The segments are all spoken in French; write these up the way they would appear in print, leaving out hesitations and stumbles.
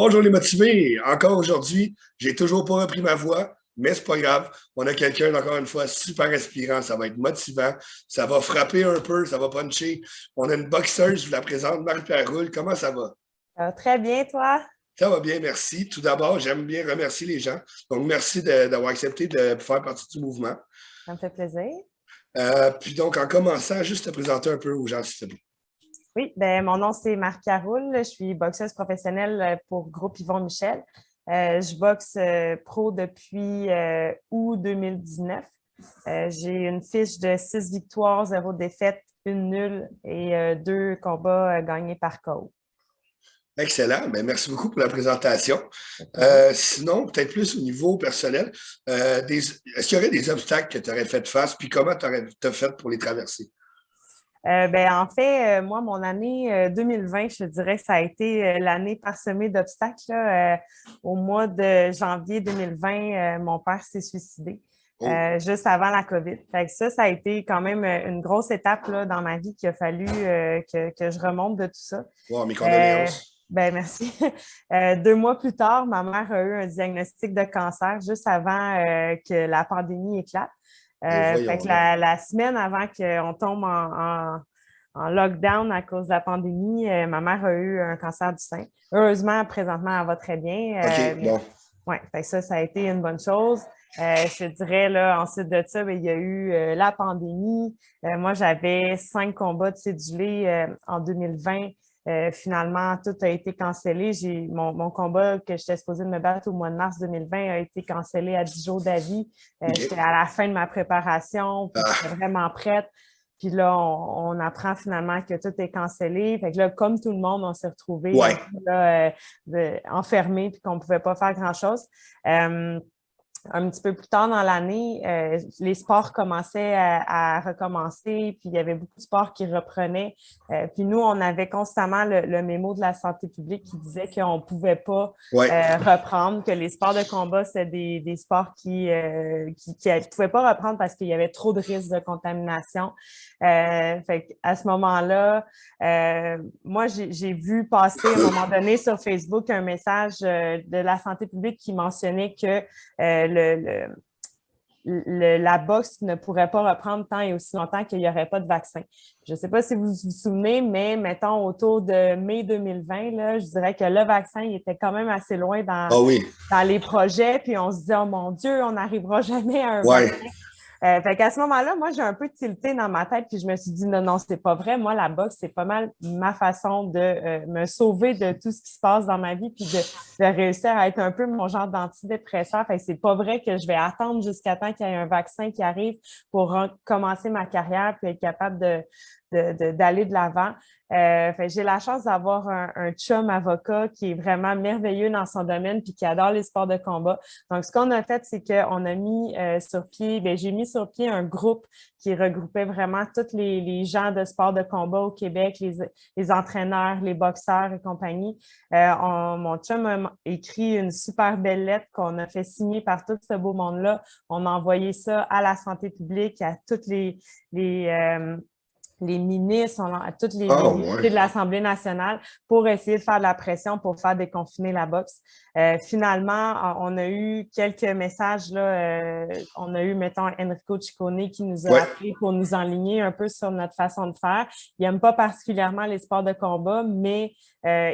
Bonjour les motivés. Encore aujourd'hui, j'ai toujours pas repris ma voix, mais c'est pas grave. On a quelqu'un, encore une fois, super inspirant. Ça va être motivant. Ça va frapper un peu, ça va puncher. On a une boxeuse, je vous la présente, Marie-Pierre Roule. Comment ça va? Très bien, toi? Ça va bien, merci. Tout d'abord, j'aime bien remercier les gens. Donc, merci d'avoir accepté de faire partie du mouvement. Ça me fait plaisir. Puis donc, en commençant, juste te présenter un peu aux gens, s'il te plaît. Oui, mon nom, c'est Marc Caroul. Je suis boxeuse professionnelle pour Groupe Yvon Michel. Je boxe pro depuis août 2019. J'ai une fiche de 6 victoires, 0 défaites, une nulle et 2 combats gagnés par KO. Excellent. Ben, merci beaucoup pour la présentation. Sinon, peut-être plus au niveau personnel, est-ce qu'il y aurait des obstacles que tu aurais fait face, puis comment tu as fait pour les traverser? En fait, moi, mon année 2020, je te dirais que ça a été l'année parsemée d'obstacles, là. Au mois de janvier 2020, mon père s'est suicidé Oh, juste avant la COVID. Fait que ça a été quand même une grosse étape là, dans ma vie qu'il a fallu que je remonte de tout ça. wow, mes Euh, condoléances. Merci. 2 mois plus tard, ma mère a eu un diagnostic de cancer juste avant que la pandémie éclate. Et Fait voyons que donc. la semaine avant qu'on tombe en lockdown à cause de la pandémie, ma mère a eu un cancer du sein. Heureusement, présentement, elle va très bien. OK, bon. Ouais, fait que ça a été une bonne chose. Je te dirais, là, ensuite de ça, il y a eu la pandémie. Moi, j'avais 5 combats de cédulés en 2020. Finalement, tout a été cancellé. Mon combat que j'étais supposée de me battre au mois de mars 2020 a été cancellé à 10 jours d'avis. J'étais OK. à la fin de ma préparation, puis j'étais Ah, vraiment prête. Puis là, on apprend finalement que tout est cancellé. Fait que là, comme tout le monde, on s'est retrouvés un ouais. peu là, enfermés puis qu'on ne pouvait pas faire grand-chose. Un petit peu plus tard dans l'année, les sports commençaient à recommencer, puis il y avait beaucoup de sports qui reprenaient. Puis nous, on avait constamment le mémo de la santé publique qui disait qu'on ne pouvait pas Ouais. reprendre, que les sports de combat, c'était des sports qui ne pouvaient pas reprendre parce qu'il y avait trop de risques de contamination. Fait à ce moment-là, moi, j'ai vu passer à un moment donné sur Facebook un message de la santé publique qui mentionnait que la boxe ne pourrait pas reprendre tant et aussi longtemps qu'il n'y aurait pas de vaccin. Je ne sais pas si vous vous souvenez, mais mettons autour de mai 2020, là, je dirais que le vaccin il était quand même assez loin Ah oui. dans les projets, puis on se dit, oh mon Dieu, on n'arrivera jamais à un Ouais. vaccin. Fait qu'à ce moment-là, moi, j'ai un peu tilté dans ma tête, puis je me suis dit, non, non, c'est pas vrai. Moi, la boxe, c'est pas mal ma façon de me sauver de tout ce qui se passe dans ma vie, puis de réussir à être un peu mon genre d'antidépresseur. Fait que c'est pas vrai que je vais attendre jusqu'à temps qu'il y ait un vaccin qui arrive pour commencer ma carrière, puis être capable d'aller de l'avant. J'ai la chance d'avoir un chum avocat qui est vraiment merveilleux dans son domaine puis qui adore les sports de combat. Donc, ce qu'on a fait, c'est qu'on a mis sur pied, j'ai mis sur pied un groupe qui regroupait vraiment tous les gens de sport de combat au Québec, les entraîneurs, les boxeurs et compagnie. Mon chum a écrit une super belle lettre qu'on a fait signer par tout ce beau monde-là. On a envoyé ça à la santé publique, à toutes les ministres, à tous les Ah ouais. députés de l'Assemblée nationale pour essayer de faire de la pression pour faire déconfiner la boxe. Finalement, on a eu quelques messages. Là, on a eu, mettons, Enrico Ciccone qui nous a Ouais. appelés pour nous enligner un peu sur notre façon de faire. Il n'aime pas particulièrement les sports de combat, mais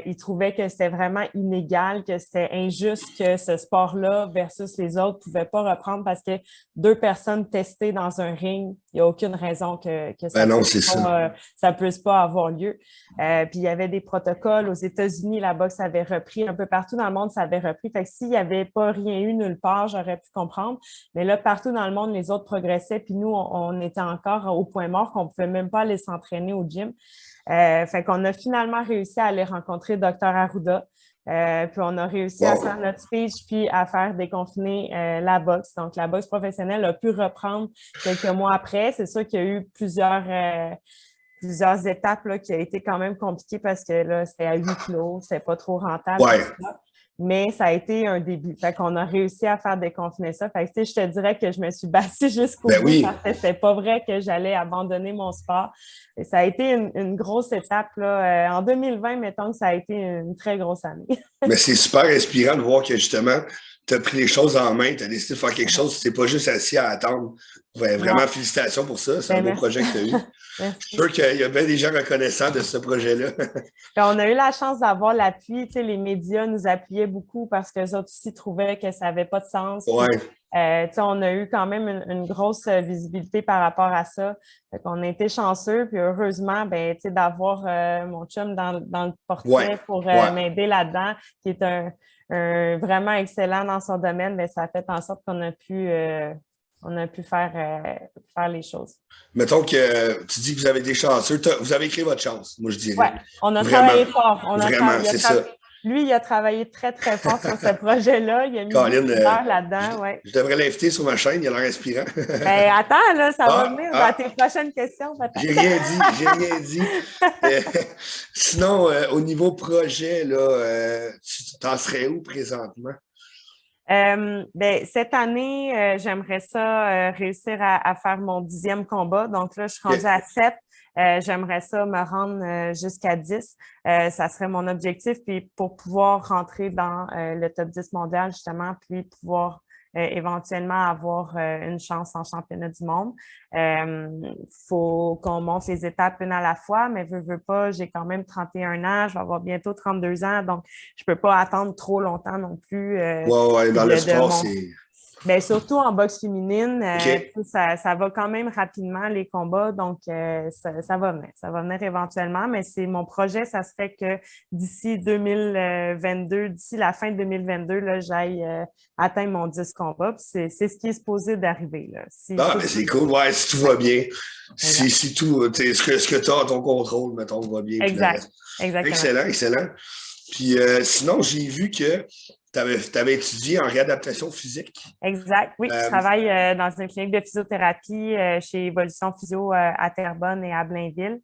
il trouvait que c'était vraiment inégal, que c'était injuste que ce sport-là versus les autres ne pouvaient pas reprendre parce que 2 personnes testées dans un ring, il n'y a aucune raison que Ben non, c'est ça. ça puisse pas avoir lieu. Puis il y avait des protocoles aux États-Unis, la boxe avait repris, un peu partout dans le monde, ça avait repris. Fait que s'il n'y avait pas rien eu nulle part, j'aurais pu comprendre. Mais là, partout dans le monde, les autres progressaient, puis nous, on était encore au point mort qu'on ne pouvait même pas aller s'entraîner au gym. Fait qu'on a finalement réussi à aller rencontrer Dr. Arruda. Puis on a réussi à faire Wow. notre speech puis à faire déconfiner la boxe. Donc, la boxe professionnelle a pu reprendre quelques mois après. C'est sûr qu'il y a eu plusieurs étapes là, qui ont été quand même compliquées parce que là, c'était à huis clos, c'était pas trop rentable, tout Ouais. ça. mais ça a été un début. Fait qu'on a réussi à faire déconfiner ça. Fait que, je te dirais que je me suis battue jusqu'au Ben bout oui, parce que c'était pas vrai que j'allais abandonner mon sport. Et ça a été une grosse étape, là. En 2020, mettons que ça a été une très grosse année. mais c'est super inspirant de voir que justement, tu as pris les choses en main, tu as décidé de faire quelque chose, tu n'es pas juste assis à attendre. Ouais, Non. vraiment, félicitations pour ça. C'est un Ben, beau merci. projet que tu as eu. Je suis Merci. sûr qu'il y a bien des gens reconnaissants de ce projet-là. Puis on a eu la chance d'avoir l'appui. Tu sais, les médias nous appuyaient beaucoup parce qu'eux autres aussi trouvaient que ça n'avait pas de sens. Puis, Ouais, tu sais, on a eu quand même une grosse visibilité par rapport à ça. Fait qu'on a été chanceux. Puis heureusement, ben, tu sais, d'avoir mon chum dans le ouais, portrait pour ouais. m'aider là-dedans, qui est un vraiment excellent dans son domaine, ben, ça a fait en sorte qu'on a pu faire les choses. Mettons que tu dis que vous avez des chanceux. Vous avez écrit votre chance, moi je Oui, dirais. on a Vraiment, travaillé fort. vraiment, c'est ça. Lui, il a travaillé très, très fort sur ce projet-là. Il a mis Colin, beaucoup d'heures là-dedans, ouais. je devrais l'inviter sur ma chaîne, il a l'air inspirant. Ben, attends, là, ça va Ah, venir dans ah, tes prochaines questions, peut-être. j'ai rien dit, j'ai rien dit. Euh, sinon, au niveau projet, là, tu t'en serais où présentement? Ben, cette année, j'aimerais ça réussir à faire mon 10e combat. Donc là, je suis rendue OK. à 7. J'aimerais ça me rendre jusqu'à 10. Ça serait mon objectif. Puis pour pouvoir rentrer dans le top 10 mondial, justement, puis pouvoir éventuellement avoir une chance en championnat du monde. Faut qu'on monte les étapes une à la fois, mais veux pas, j'ai quand même 31 ans, je vais avoir bientôt 32 ans, donc je peux pas attendre trop longtemps non plus Ouais, ouais, dans le de sport, mon c'est. ben, surtout en boxe féminine, OK. ça va quand même rapidement les combats, donc ça va venir. Ça va venir éventuellement, mais c'est mon projet, ça serait que d'ici 2022, d'ici la fin de 2022, là, j'aille atteindre mon 10 combats. C'est ce qui est supposé d'arriver. Là. Si Ah, tout mais c'est cool. Ouais, si tout va bien. exact. Si tout, ce que tu as à ton contrôle, mettons, va bien, puis le Exact. reste. Exactement. Excellent, excellent. Puis sinon, j'ai vu que tu avais étudié en réadaptation physique. Exact. Oui, je Euh, travaille dans une clinique de physiothérapie chez Évolution Physio à Terrebonne et à Blainville.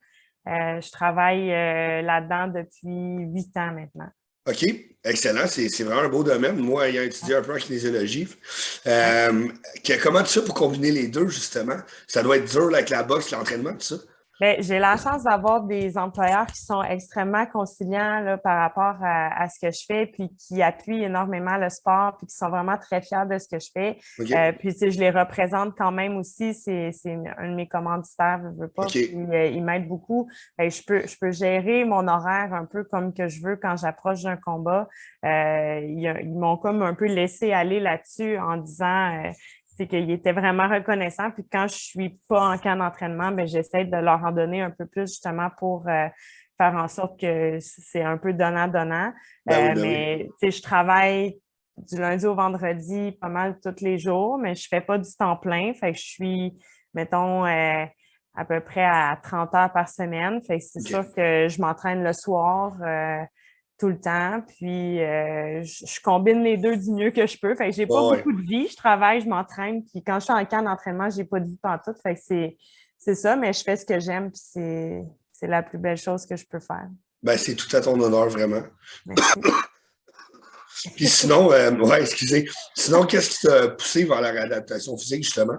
Je travaille là-dedans depuis 8 ans maintenant. OK, excellent. C'est vraiment un beau domaine. Moi, ayant étudié un peu en kinésiologie, Ouais. comment tu fais pour combiner les deux, justement? Ça doit être dur là, avec la boxe, l'entraînement, tout ça. Bien, j'ai la chance d'avoir des employeurs qui sont extrêmement conciliants là, par rapport à ce que je fais, puis qui appuient énormément le sport, puis qui sont vraiment très fiers de ce que je fais. OK, Puis, tu sais, je les représente quand même aussi. C'est un de mes commanditaires, je veux pas, puis OK. ils m'aident beaucoup. Je peux gérer mon horaire un peu comme que je veux quand j'approche d'un combat. Ils m'ont comme un peu laissé aller là-dessus en disant c'est qu'ils étaient vraiment reconnaissants. Puis quand je suis pas en camp d'entraînement, ben j'essaie de leur en donner un peu plus justement pour faire en sorte que c'est un peu donnant-donnant. Ben oui. Mais tu sais, je travaille du lundi au vendredi pas mal tous les jours, mais je fais pas du temps plein. Fait que je suis, mettons, à peu près à 30 heures par semaine. Fait que c'est OK. sûr que je m'entraîne le soir tout le temps. Puis, je combine les deux du mieux que je peux. Fait que j'ai pas Ouais, ouais. beaucoup de vie. Je travaille, je m'entraîne. Puis quand je suis en camp d'entraînement, j'ai pas de vie pantoute. Fait que c'est ça, mais je fais ce que j'aime. Puis c'est la plus belle chose que je peux faire. Ben, c'est tout à ton honneur, vraiment. Merci. Puis sinon, ouais, excusez. Sinon, qu'est-ce qui t'a poussé vers la réadaptation physique, justement?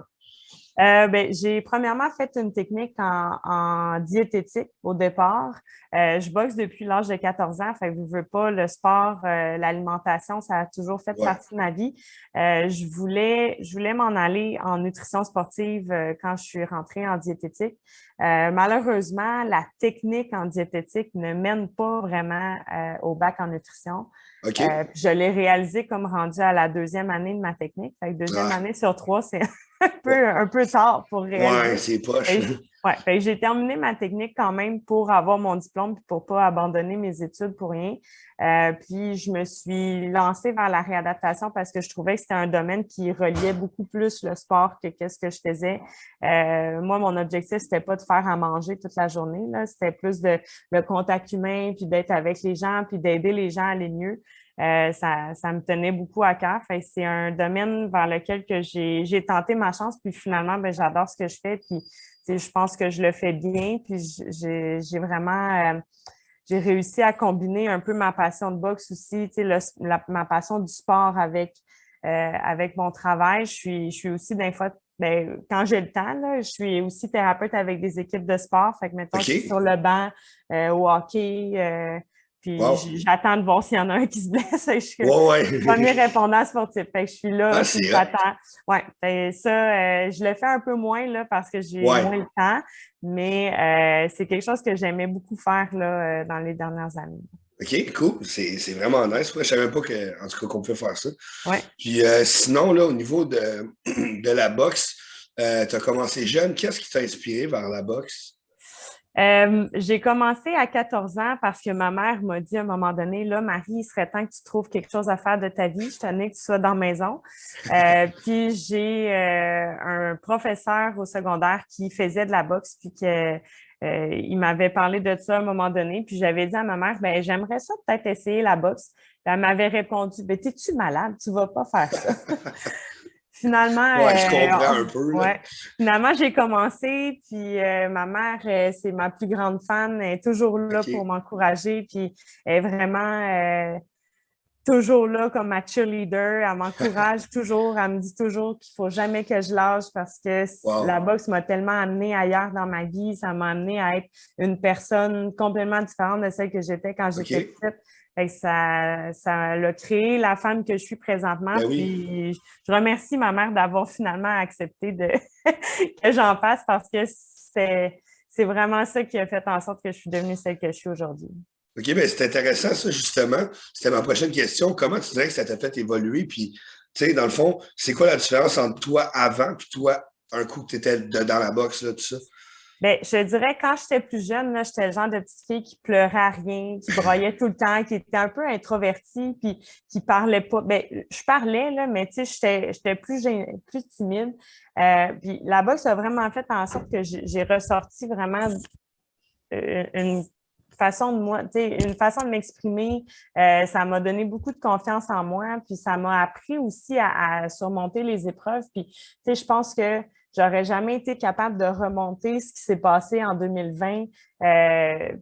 Ben, j'ai premièrement fait une technique en diététique au départ. Je boxe depuis l'âge de 14 ans, fait que je veux pas le sport, l'alimentation, ça a toujours fait Ouais. partie de ma vie. Je voulais m'en aller en nutrition sportive quand je suis rentrée en diététique. Malheureusement, la technique en diététique ne mène pas vraiment au bac en nutrition. OK. Je l'ai réalisé comme rendu à la deuxième année de ma technique. Fait que deuxième Ah, année sur 3, c'est ouais, un peu tard pour ouais, réaliser. c'est poche. Fait que j'ai terminé ma technique quand même pour avoir mon diplôme puis pour pas abandonner mes études pour rien. Puis je me suis lancée vers la réadaptation parce que je trouvais que c'était un domaine qui reliait beaucoup plus le sport que qu'est-ce que je faisais. Moi, mon objectif, c'était pas de faire à manger toute la journée, là. C'était plus le contact humain, puis d'être avec les gens, puis d'aider les gens à aller mieux. Ça me tenait beaucoup à cœur. Fait que c'est un domaine vers lequel que j'ai tenté ma chance, puis finalement, ben, j'adore ce que je fais, puis je pense que je le fais bien, puis j'ai vraiment j'ai réussi à combiner un peu ma passion de boxe aussi, ma passion du sport avec mon travail. Je suis aussi des fois, ben, quand j'ai le temps, là, je suis aussi thérapeute avec des équipes de sport. Fait que, mettons, je suis sur OK. le banc au hockey. Puis Wow. j'attends de voir s'il y en a un qui se blesse. Je suis Ouais, le premier ouais. répondant sportif. Fait que je suis là, Ah, puis c'est hot. j'attends. Ouais, ça, je le fais un peu moins là, parce que j'ai Ouais. moins le temps, mais c'est quelque chose que j'aimais beaucoup faire là, dans les dernières années. OK, cool. C'est vraiment nice. Moi, je savais même pas que, en tout cas, qu'on pouvait faire ça. Ouais. Puis sinon, là, au niveau de, de la boxe, tu as commencé jeune. Qu'est-ce qui t'a inspiré vers la boxe? J'ai commencé à 14 ans parce que ma mère m'a dit à un moment donné, là, Marie, il serait temps que tu trouves quelque chose à faire de ta vie. Je tenais que tu sois dans la maison. Puis j'ai un professeur au secondaire qui faisait de la boxe, puis que il m'avait parlé de ça à un moment donné. Puis j'avais dit à ma mère, ben j'aimerais ça peut-être essayer la boxe. Puis elle m'avait répondu, ben t'es-tu malade? Tu vas pas faire ça. Finalement, Ouais, je comprends un peu, là. ouais. Finalement, j'ai commencé, puis ma mère, c'est ma plus grande fan, elle est toujours là pour OK. m'encourager, puis elle est vraiment toujours là comme ma cheerleader, elle m'encourage toujours, elle me dit toujours qu'il faut jamais que je lâche parce que la Wow. boxe m'a tellement amenée ailleurs dans ma vie, ça m'a amenée à être une personne complètement différente de celle que j'étais quand j'étais OK. petite. Fait que ça a créé la femme que je suis présentement. Ben oui. Puis je remercie ma mère d'avoir finalement accepté de que j'en fasse parce que c'est vraiment ça qui a fait en sorte que je suis devenue celle que je suis aujourd'hui. OK, ben c'est intéressant, ça, justement. C'était ma prochaine question. Comment tu dirais que ça t'a fait évoluer? Puis, tu sais, dans le fond, c'est quoi la différence entre toi avant puis toi, un coup que tu étais dans la boxe, là, tout ça? Bien, je dirais, quand j'étais plus jeune, là, j'étais le genre de petite fille qui pleurait à rien, qui broyait tout le temps, qui était un peu introvertie, puis qui parlait pas. Bien, je parlais, là, mais tu sais, j'étais plus timide. Puis la boxe a vraiment fait en sorte que j'ai ressorti vraiment une façon de moi, tu sais, une façon de m'exprimer. Ça m'a donné beaucoup de confiance en moi, puis ça m'a appris aussi à surmonter les épreuves. Puis, tu sais, je pense que j'aurais jamais été capable de remonter ce qui s'est passé en 2020.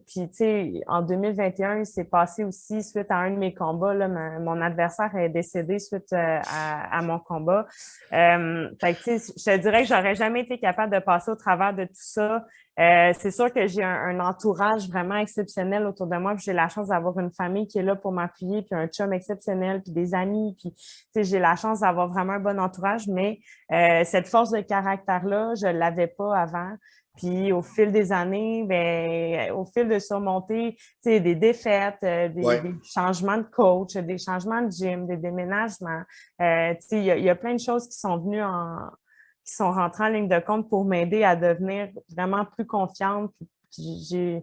Puis, tu sais, en 2021, il s'est passé aussi suite à un de mes combats. Là, mon adversaire est décédé suite à mon combat. Fait que, tu sais, je te dirais que j'aurais jamais été capable de passer au travers de tout ça. C'est sûr que j'ai un entourage vraiment exceptionnel autour de moi. Puis j'ai la chance d'avoir une famille qui est là pour m'appuyer, puis un chum exceptionnel, puis des amis. Puis, tu sais, j'ai la chance d'avoir vraiment un bon entourage, mais cette force de caractère-là, je ne l'avais pas avant. Puis au fil des années, ben, au fil de surmonter des défaites, Ouais. des changements de coach, des changements de gym, des déménagements, il y a plein de choses qui sont venues qui sont rentrées en ligne de compte pour m'aider à devenir vraiment plus confiante. Puis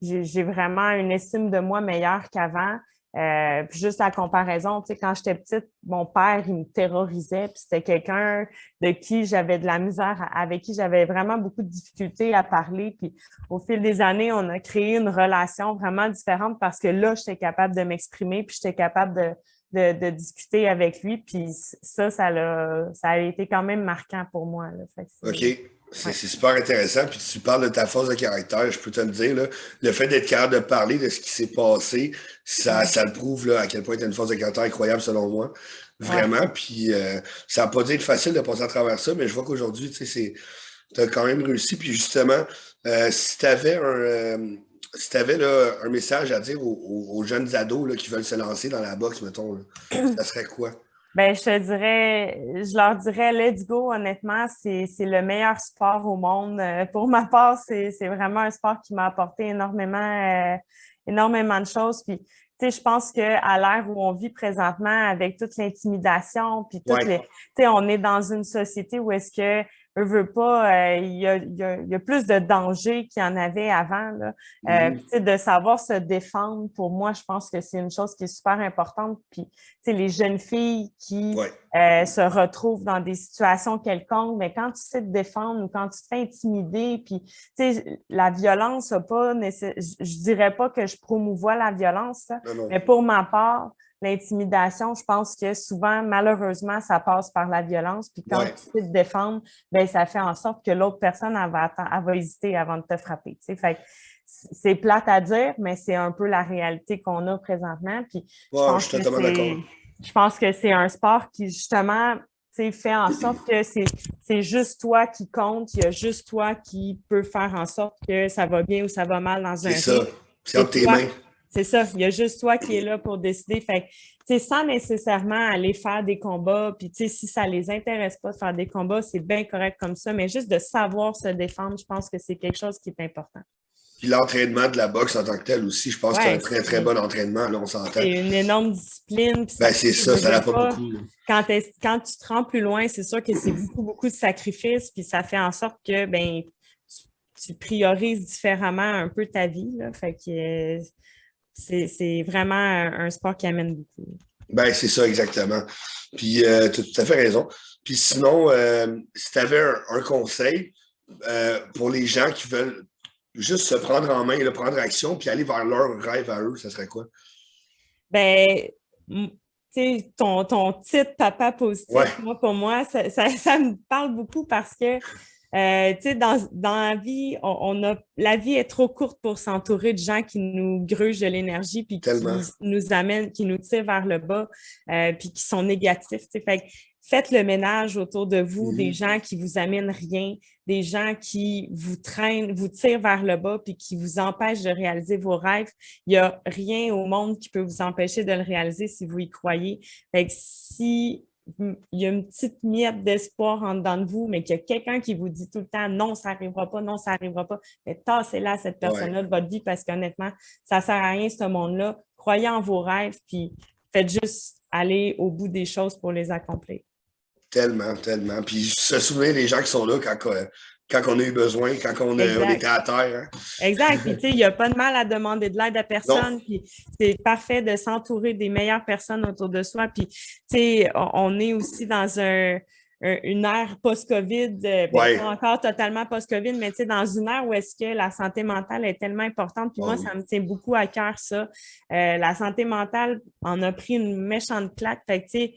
j'ai vraiment une estime de moi meilleure qu'avant. Puis juste la comparaison, tu sais, quand j'étais petite, mon père, il me terrorisait, puis c'était quelqu'un de qui j'avais de la misère, avec qui j'avais vraiment beaucoup de difficultés à parler. Puis au fil des années, on a créé une relation vraiment différente parce que là, j'étais capable de m'exprimer, puis j'étais capable de discuter avec lui. Puis ça a été quand même marquant pour moi, là. Fait que OK. C'est ouais. c'est super intéressant. Puis tu parles de ta force de caractère, je peux te le dire, là, le fait d'être capable de parler de ce qui s'est passé, Ouais. ça le prouve là, à quel point tu as une force de caractère incroyable selon moi. Ouais. Vraiment. Puis ça n'a pas dû être facile de passer à travers ça, mais je vois qu'aujourd'hui, tu sais, tu as quand même réussi. Puis justement, si tu avais si t'avais, là, un message à dire aux jeunes ados là, qui veulent se lancer dans la boxe, mettons, là, ça serait quoi? Ben, je leur dirais, let's go, honnêtement, c'est le meilleur sport au monde. Pour ma part, c'est vraiment un sport qui m'a apporté énormément de choses. Puis, tu sais, je pense qu'à l'ère où on vit présentement, avec toute l'intimidation, puis Ouais. tu sais, on est dans une société où est-ce que veut pas, il y a plus de danger qu'il y en avait avant, là. Puis, Mhm. tu sais, de savoir se défendre, pour moi, je pense que c'est une chose qui est super importante. Puis, tu sais, les jeunes filles qui Ouais. se retrouvent dans des situations quelconques, mais quand tu sais te défendre ou quand tu te fais intimider, puis, tu sais, la violence a pas je dirais pas que je promouvois la violence, là, Non, non. mais pour ma part, l'intimidation, je pense que souvent, malheureusement, ça passe par la violence. Puis quand Ouais. tu sais te défendre, ben ça fait en sorte que l'autre personne, elle va hésiter avant de te frapper. Tu sais. Fait que c'est plate à dire, mais c'est un peu la réalité qu'on a présentement. Puis Wow, je suis totalement d'accord. je pense que c'est un sport qui, justement, fait en sorte que c'est juste toi qui compte, il y a juste toi qui peux faire en sorte que ça va bien ou ça va mal dans C'est un ça. ring. C'est entre tes toi. mains. C'est ça, il y a juste toi qui est là pour décider. Fait que, sans nécessairement aller faire des combats, puis si ça ne les intéresse pas de faire des combats, c'est bien correct comme ça, mais juste de savoir se défendre, je pense que c'est quelque chose qui est important. Puis l'entraînement de la boxe en tant que tel aussi, je pense que c'est un Ouais, très, très bon entraînement, là, on s'entend. c'est une énorme discipline. Puis Ben, c'est ça, ça n'a pas pas. beaucoup. Quand tu te rends plus loin, c'est sûr que c'est beaucoup, beaucoup de sacrifices, puis ça fait en sorte que ben, tu priorises différemment un peu ta vie. Là. Fait que c'est vraiment un sport qui amène beaucoup. Ben, c'est ça, exactement. Puis, tu as tout à fait raison. Puis sinon, si tu avais un conseil pour les gens qui veulent juste se prendre en main, là, prendre action, puis aller vers leur rêve à eux, ça serait quoi? Ben, tu sais, ton titre Papa Positif, Ouais. pour moi, ça me parle beaucoup parce que, tu sais, dans la vie, la vie est trop courte pour s'entourer de gens qui nous grugent de l'énergie puis Tellement. qui nous amènent, qui nous tirent vers le bas, puis qui sont négatifs. Tu sais. Fait que faites le ménage autour de vous, des gens qui vous amènent rien, des gens qui vous traînent, vous tirent vers le bas puis qui vous empêchent de réaliser vos rêves. Il n'y a rien au monde qui peut vous empêcher de le réaliser si vous y croyez. Fait que si il y a une petite miette d'espoir en dedans de vous, mais qu'il y a quelqu'un qui vous dit tout le temps non, ça n'arrivera pas, non, ça n'arrivera pas, mais tassez-la cette personne-là de votre vie parce qu'honnêtement, ça ne sert à rien, ce monde-là. Croyez en vos rêves, puis faites juste aller au bout des choses pour les accomplir. Tellement, tellement. Puis se souvenir des gens qui sont là quand on a eu besoin, quand on était à terre. Hein? Exact. Puis, tu sais, il n'y a pas de mal à demander de l'aide à personne. Puis, c'est parfait de s'entourer des meilleures personnes autour de soi. Puis, tu sais, on est aussi dans une ère post-COVID, pas encore totalement post-COVID, mais tu sais, dans une ère où est-ce que la santé mentale est tellement importante. Puis moi, ça me tient beaucoup à cœur, ça. La santé mentale en a pris une méchante claque. Fait que, tu sais,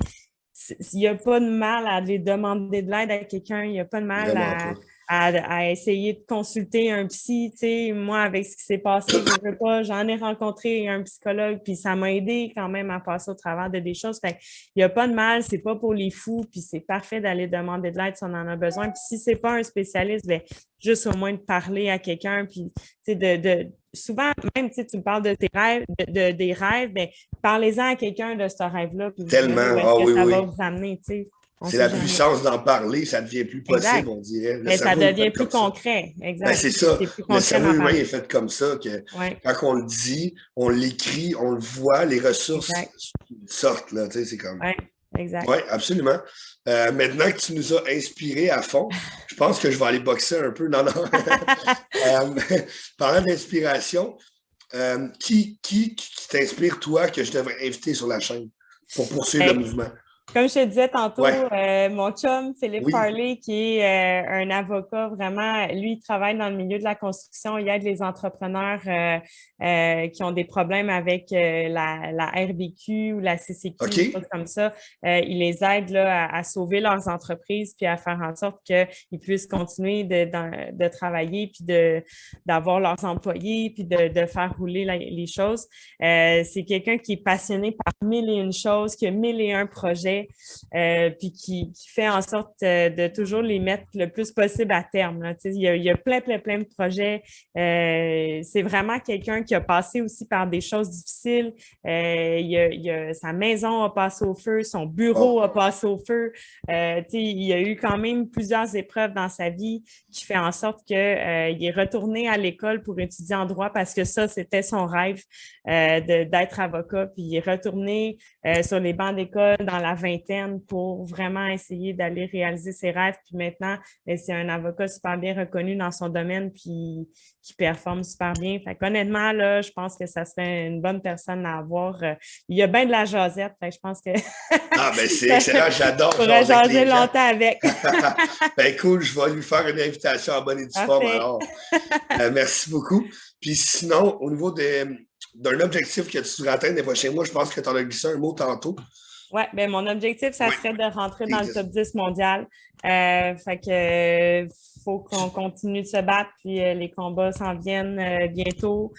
il n'y a pas de mal à aller demander de l'aide à quelqu'un. Il n'y a pas de mal à essayer de consulter un psy. Tu sais, moi, avec ce qui s'est passé, je veux pas, j'en ai rencontré un psychologue, puis ça m'a aidé quand même à passer au travers de des choses. Fait il n'y a pas de mal, c'est pas pour les fous, puis c'est parfait d'aller demander de l'aide si on en a besoin. Puis si c'est pas un spécialiste, bien, juste au moins de parler à quelqu'un, puis tu sais, souvent, même si tu me parles de tes rêves, des rêves, bien, parlez-en à quelqu'un de ce rêve-là, puis vous Tellement, verrez où est-ce que ça va vous amener, tu sais. C'est la puissance d'en parler, ça devient plus possible, on dirait. Mais ça devient plus concret. Exact. Ben, c'est ça. Le cerveau humain est fait comme ça, que quand on le dit, on l'écrit, on le voit, les ressources sortent, là, tu sais, c'est comme... Oui, exact. Oui, absolument. Maintenant que tu nous as inspirés à fond, je pense que je vais aller boxer un peu. Non, non. Parlant d'inspiration, qui t'inspire, toi, que je devrais inviter sur la chaîne pour poursuivre le mouvement? Comme je te disais tantôt, mon chum, Philippe Farley, qui est un avocat, vraiment, lui, il travaille dans le milieu de la construction. Il aide les entrepreneurs qui ont des problèmes avec la RBQ ou la CCQ, des choses comme ça. Il les aide là, à sauver leurs entreprises puis à faire en sorte qu'ils puissent continuer de travailler puis d'avoir leurs employés puis de faire rouler les choses. C'est quelqu'un qui est passionné par 1001 choses, qui a 1001 projets. Puis qui fait en sorte de toujours les mettre le plus possible à terme. Là. Il y a plein de projets. C'est vraiment quelqu'un qui a passé aussi par des choses difficiles. Sa maison a passé au feu, son bureau a passé au feu. Il y a eu quand même plusieurs épreuves dans sa vie qui fait en sorte qu'il est retourné à l'école pour étudier en droit parce que ça, c'était son rêve d'être avocat. Puis il est retourné sur les bancs d'école dans la vingtaine pour vraiment essayer d'aller réaliser ses rêves. Puis maintenant, c'est un avocat super bien reconnu dans son domaine puis qui performe super bien. Fait qu'honnêtement, là, je pense que ça serait une bonne personne à avoir. Il y a bien de la jasette. Fait que je pense que... Ah, ben c'est excellent, j'adore. Je pourrais jaser longtemps avec. Ben cool, je vais lui faire une invitation en bonne et due forme alors. Merci beaucoup. Puis sinon, au niveau d'un objectif que tu voudrais atteindre les prochains mois, je pense que tu en as glissé un mot tantôt. Ouais, ben mon objectif, ça Oui. serait de rentrer dans le top 10 mondial. Fait que faut qu'on continue de se battre, puis les combats s'en viennent bientôt.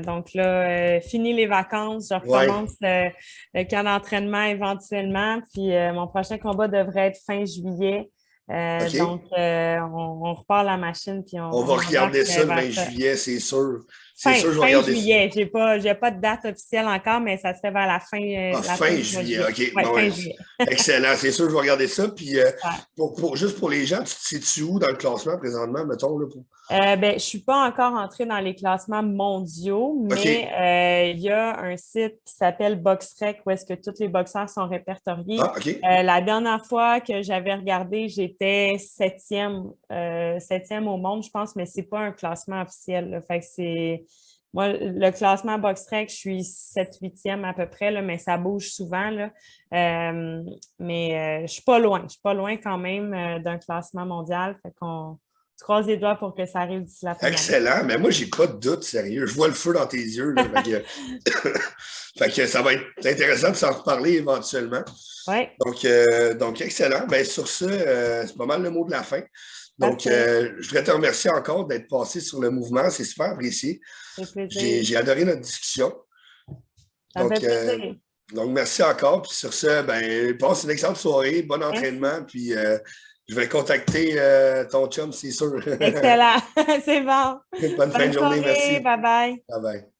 Donc là, fini les vacances, je Ouais. recommence le camp d'entraînement éventuellement. Puis mon prochain combat devrait être fin juillet. OK. On repart la machine, puis On va on embarque regarder ça le vers 20 ça. juillet, c'est sûr. C'est Fin, sûr, je vais fin regarder ça. juillet. J'ai pas de date officielle encore, mais ça serait vers Ah, la fin fin du mois de juillet, juillet. OK. Oui, Bon, fin ouais. juillet. Excellent. C'est sûr, je vais regarder ça. Puis, Super. juste pour les gens, tu te situes où dans le classement présentement, mettons, là, pour... Ben, je ne suis pas encore entrée dans les classements mondiaux, mais OK. il y a un site qui s'appelle BoxRec où est-ce que tous les boxeurs sont répertoriés. Ah, OK. La dernière fois que j'avais regardé, j'étais septième au monde, je pense, mais ce n'est pas un classement officiel, là. Fait que c'est moi, le classement BoxRec, je suis 7e, 8e à peu près, là, mais ça bouge souvent, là. Je ne suis pas loin. Je suis pas loin quand même d'un classement mondial. Fait qu'on tu croises les doigts pour que ça arrive d'ici la fin de l'année. Excellent. Mais moi, j'ai pas de doute, sérieux. Je vois le feu dans tes yeux, là. Fait que ça va être intéressant de s'en reparler éventuellement. Oui, Donc, excellent. Ben, sur ce, c'est pas mal le mot de la fin. Donc, parfait. je voudrais te remercier encore d'être passé sur le mouvement. C'est super apprécié. Ça fait plaisir. J'ai adoré notre discussion. Ça me fait Donc, plaisir. merci encore. Puis sur ce, ben, passe une excellente soirée, bon Merci. entraînement. Puis je vais contacter ton chum, c'est sûr. Excellent. C'est bon. Bonne fin de Bonne journée, soirée. merci. Bye bye. Bye bye.